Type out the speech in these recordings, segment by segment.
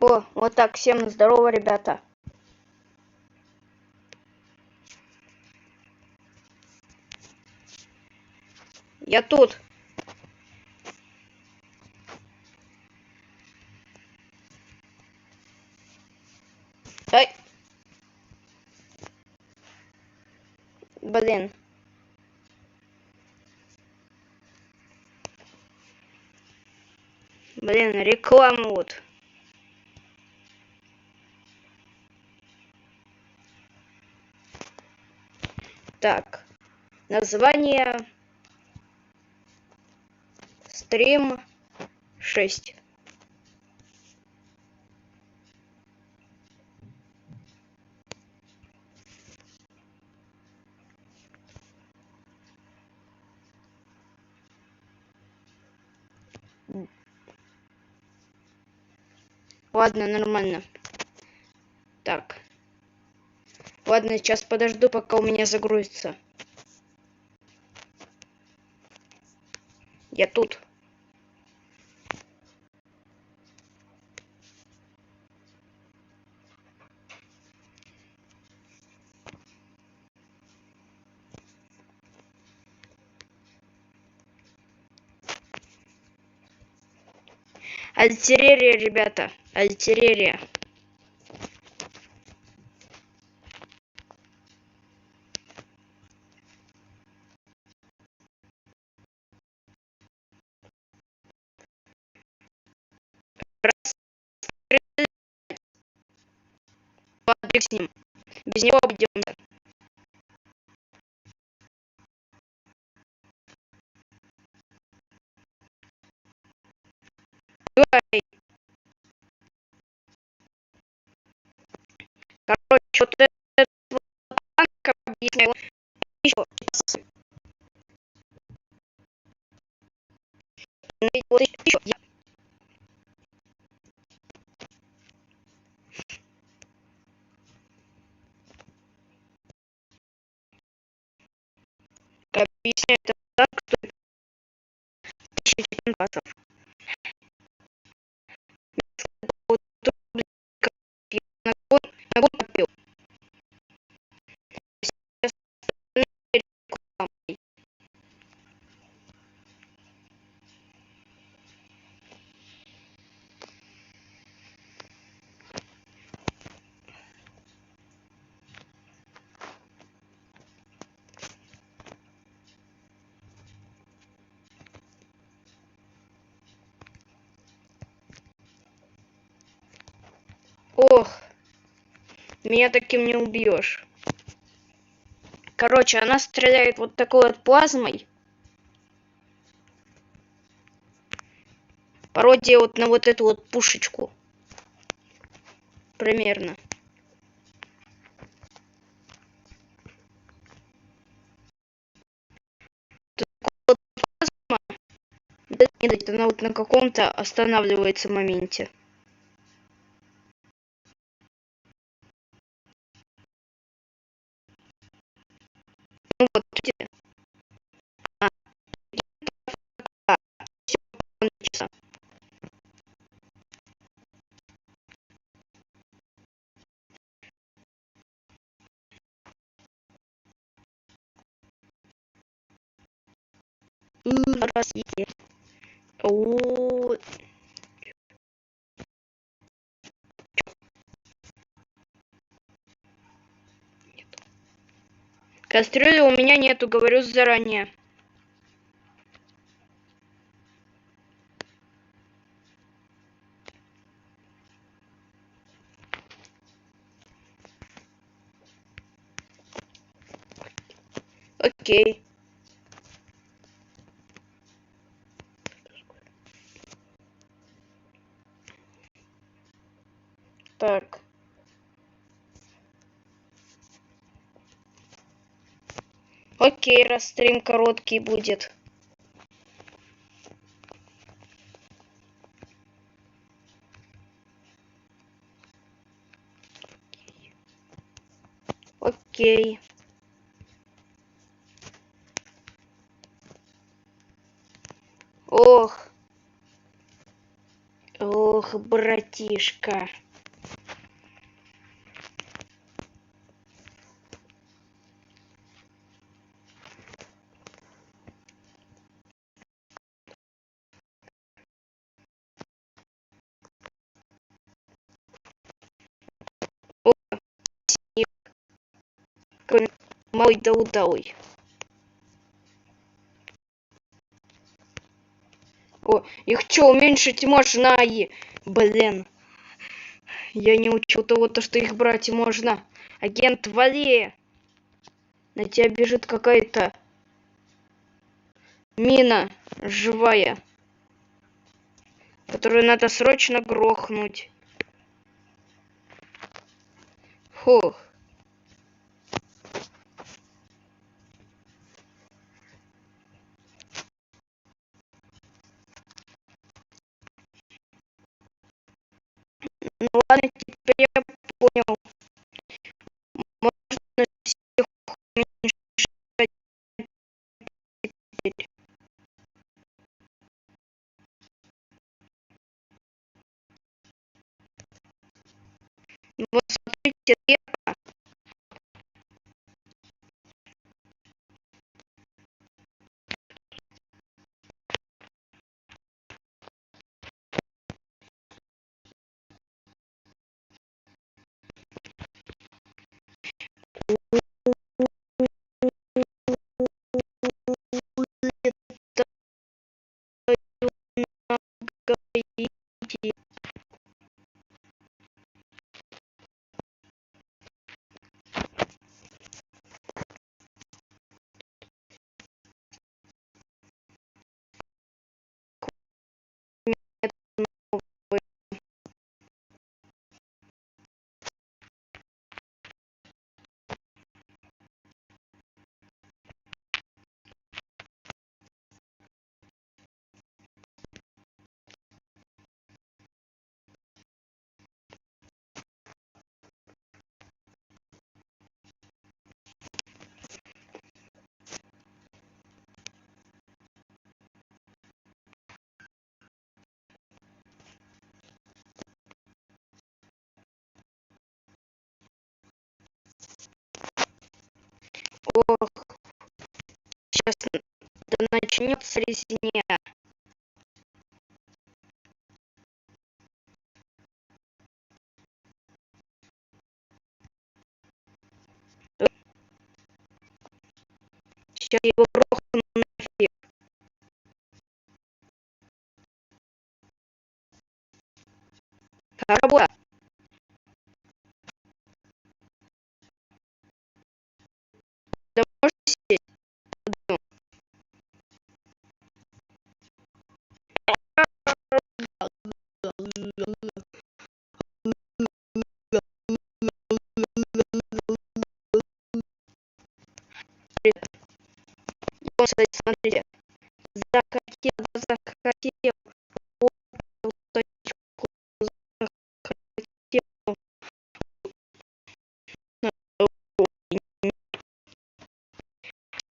О, вот так, всем здорово, ребята. Я тут. Ай. Блин. Блин, реклама вот. Так. Название. Стрим 6. Ладно, нормально. Так. Ладно, сейчас подожду, пока у меня загрузится. Я тут. Альтерерия, ребята. Альтерерия. С ним. Без него обойдемся. Давай. Короче, вот этот вот танк объясняю. Еще. Вот еще. Объясняю, этот танк стоит 1000 басов. Ох, меня таким не убьешь. Короче, она стреляет вот такой вот плазмой. Пародия вот на вот эту вот пушечку. Примерно. Вот плазма, она вот на каком-то останавливается моменте. Ну вот, видите? Всё, раз есть. О, кастрюли у меня нету, говорю заранее. Окей. Так. Окей, раз стрим короткий будет. Окей. Ох. Ох. Ох, братишка. О, снег. Какой малый да удалый. О, их что, уменьшить можно? Блин, я не учил того, что их брать можно. Агент, вали! На тебя бежит какая-то мина живая, которую надо срочно грохнуть. Фух. Ну ладно, теперь я понял. Можно всех уменьшать теперь. Вот смотрите, река. Говорите. Ох, сейчас да начнется резня. Сейчас я его грохну нафиг. Работа. Да можете сесть? Смотрите. Захотел, захотел. Захотел.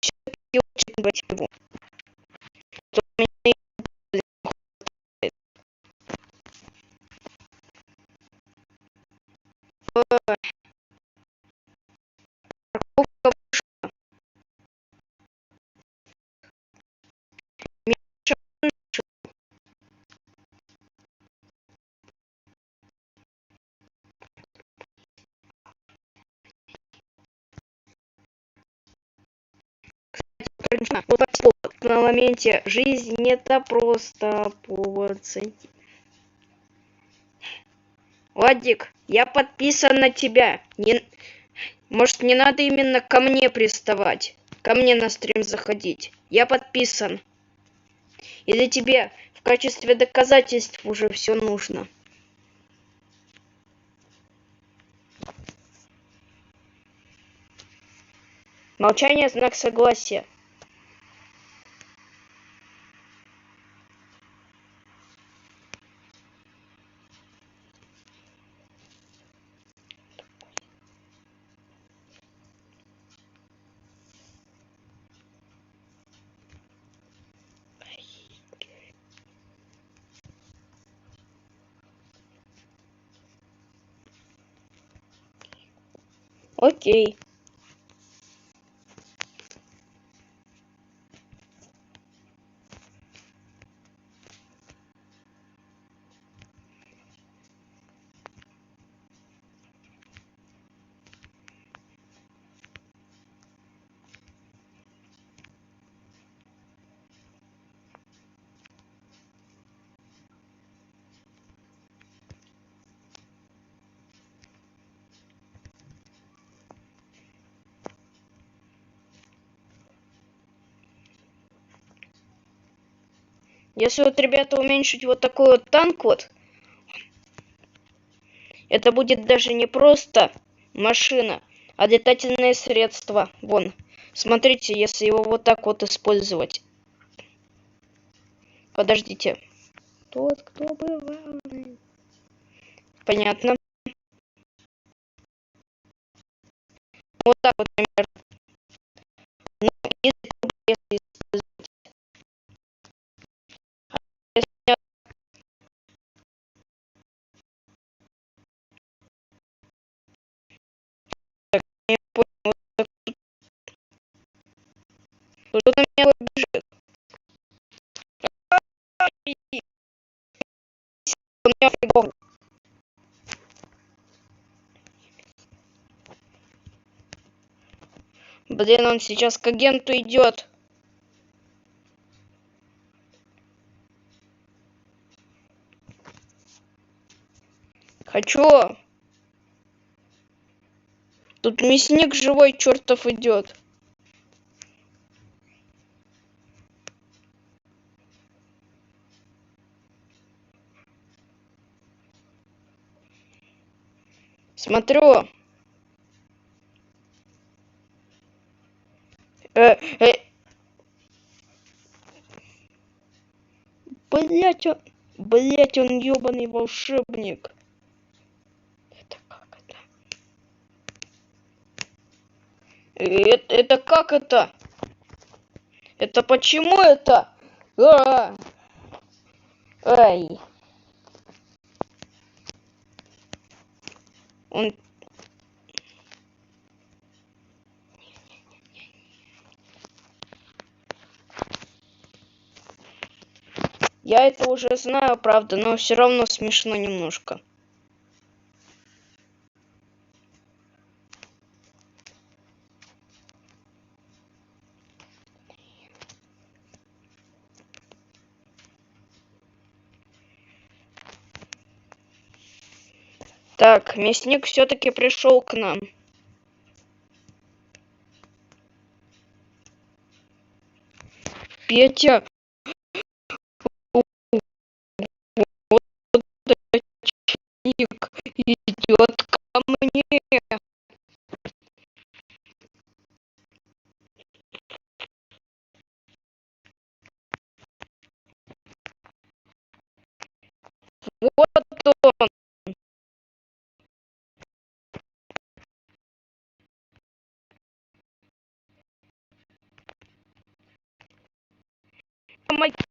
Все-таки очень брать его. То у меня и хватает. Парковка вышла. Миша вышел. Конечно, вот на моменте жизнь это просто повод. Владик, я подписан на тебя. Может, не надо именно ко мне приставать, ко мне на стрим заходить. Я подписан. Или тебе в качестве доказательств уже все нужно? Молчание — знак согласия. Окей. Если вот, ребята, уменьшить вот такой вот танк вот, это будет даже не просто машина, а летательное средство. Вон, смотрите, если его вот так вот использовать. Подождите. Тот, кто бывал. Понятно. Вот так вот, например. Ну, если использовать. Если я не понял, вот так что на меня вот бежит. Ай, он меня пригнул. Блин, он сейчас к агенту идет. Хочу. Тут мясник живой чертов идет. Смотрю. Э, э, блять, он ёбаный волшебник. Это как это? Это как это? Это почему это? А, ай. Он... Я это уже знаю, правда, но все равно смешно немножко. Так, мясник все-таки пришел к нам. Петя, вот ник идет ко мне. Вот он. Помоги.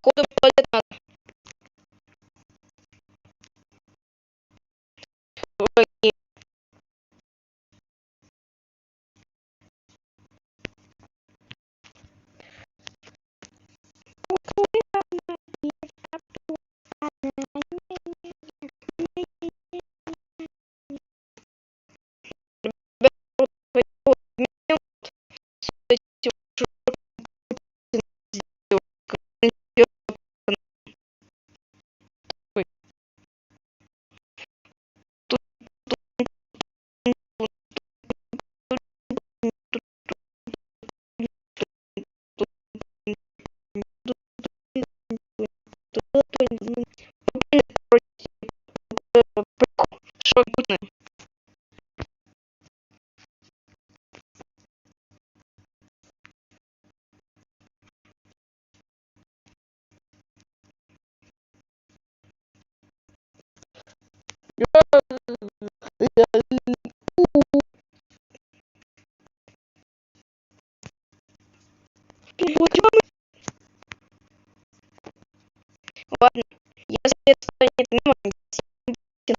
Походу, в туалет надо. Ой, Ладно, если это станет мемом, я всем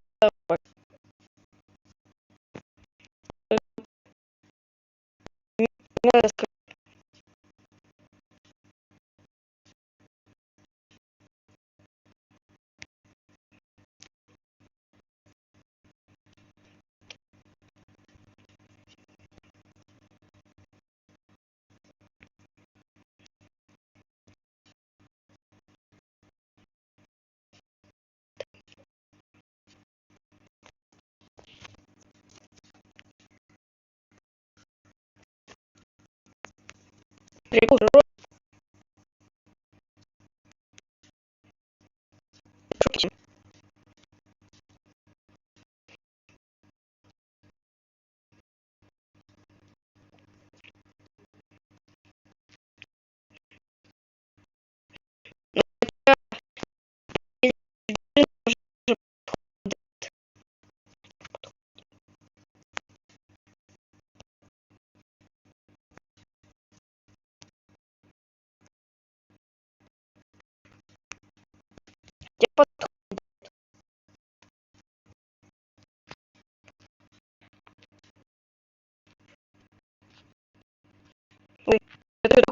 прикол шутки. Я подходит. Ой, это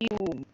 ой-ой-ой.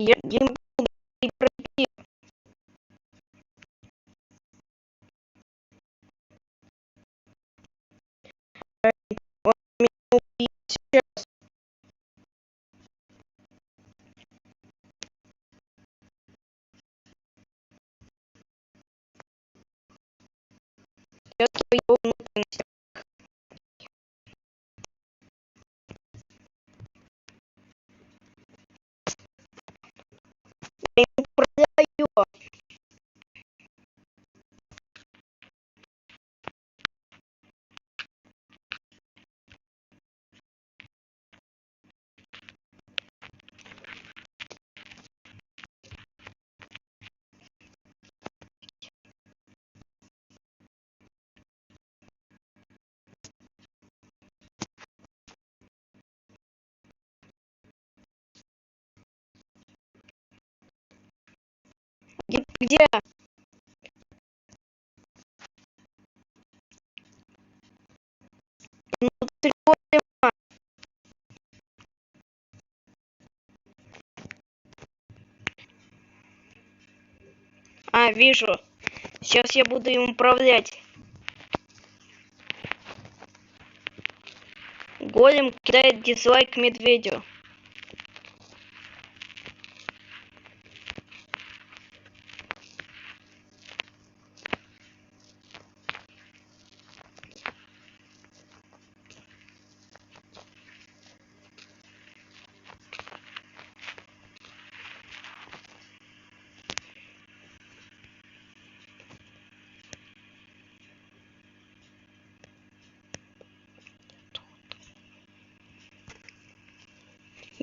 Я не буду говорить про пиво. Он меня убьет сейчас. Я твою внутренность. Я ему управляю. Где? Внутри голема. А, вижу. Сейчас я буду им управлять. Голем кидает дизлайк медведю.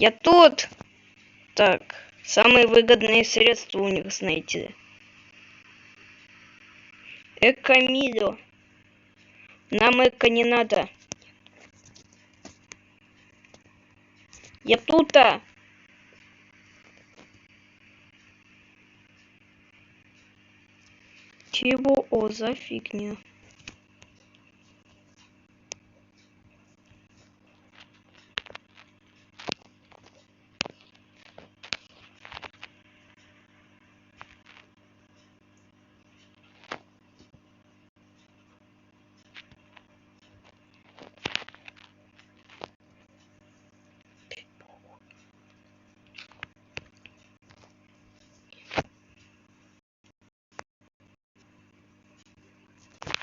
Я тут. Так, самые выгодные средства у них, знаете. Эко-милю. Нам эко не надо. Я тут-то. Чего? О, за фигня.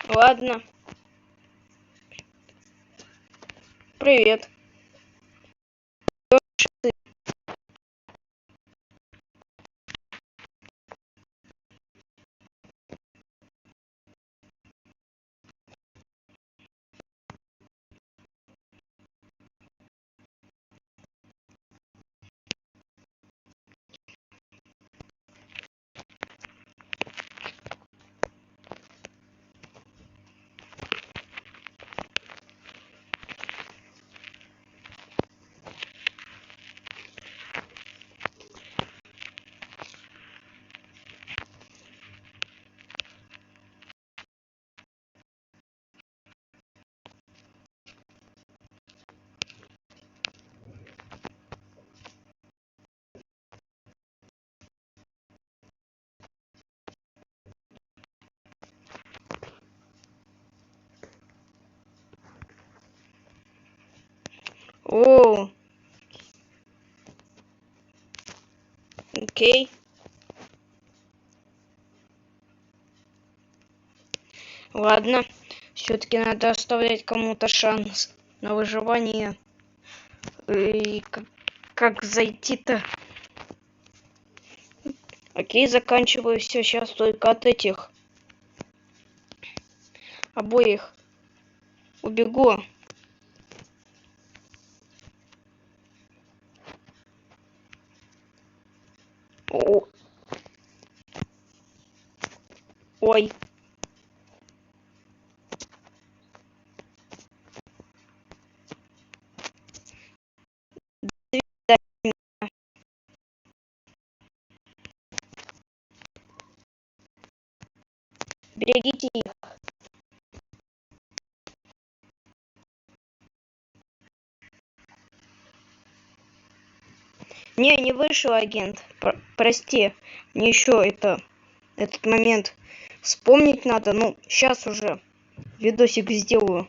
Ладно. Привет. О, окей. Ладно. Все-таки надо оставлять кому-то шанс на выживание. И как зайти-то? Окей, заканчиваю все. Сейчас только от этих обоих убегу. О, ой. Берегите их. Не вышел, агент. Прости. Мне еще этот момент вспомнить надо. Ну, сейчас уже видосик сделаю.